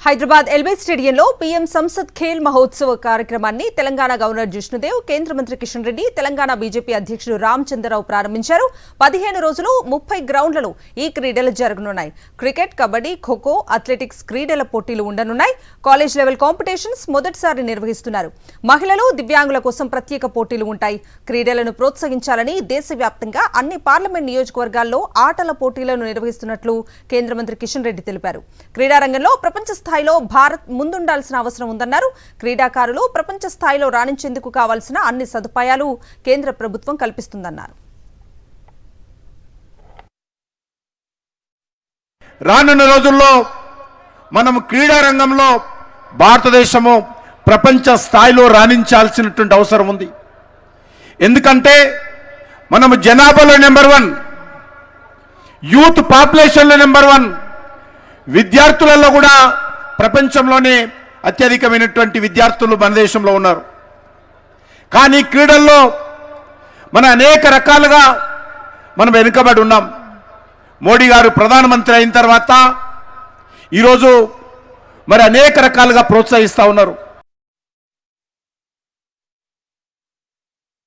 Hyderabad LB స్టేడియంలో PM Sansad Khel Mahotsav కార్యక్రమాన్ని Telangana governor Jishnu Dev, కేంద్ర మంత్రి కిషన్ రెడ్డి, తెలంగాణ బీజేపీ అధ్యక్షుడు రామచంద్రరావు ప్రారంభించారు. 15 రోజులు 30 గ్రౌండ్లలో ఈ క్రీడలు జరగనున్నాయి. క్రికెట్, కబడ్డీ, ఖోఖో, అథ్లెటిక్స్ క్రీడల పోటీలు ఉండనున్నాయి. కాలేజ్ లెవెల్ కాంపిటీషన్స్ మొదటిసారి నిర్వహిస్తున్నారు. మహిళలు, దివ్యాంగుల కోసం ప్రత్యేక పోటీలు ఉంటాయి. క్రీడలను ప్రోత్సహించాలని దేశవ్యాప్తంగా అన్ని పార్లమెంట్ నియోజకవర్గాల్లో ఆటల పోటీలను నిర్వహిస్తున్నట్లు కేంద్ర మంత్రి కిషన్ రెడ్డి తెలిపారు. క్రీడారంగంలో ప్రపంచ స్థాయిలో భారత్ ముందుండాల్సిన అవసరం ఉందన్నారు. క్రీడాకారులు ప్రపంచ స్థాయిలో రాణించేందుకు కావాల్సిన అన్ని సదుపాయాలు కేంద్ర ప్రభుత్వం కల్పిస్తుందన్నారు. రానున్న రోజుల్లో మనం క్రీడా రంగంలో భారతదేశము ప్రపంచ స్థాయిలో రాణించాల్సినటువంటి అవసరం ఉంది. ఎందుకంటే మనము జనాభాలో నెంబర్ 1, యూత్ పాపులేషన్లో నెంబర్ 1, విద్యార్థులలో కూడా ప్రపంచంలోనే అత్యధికమైనటువంటి విద్యార్థులు మన దేశంలో ఉన్నారు. కానీ క్రీడల్లో మన అనేక రకాలుగా మనం వెనుకబడి ఉన్నాం. మోడీ గారు ప్రధానమంత్రి అయిన తర్వాత ఈరోజు మరి అనేక రకాలుగా ప్రోత్సహిస్తూ ఉన్నారు.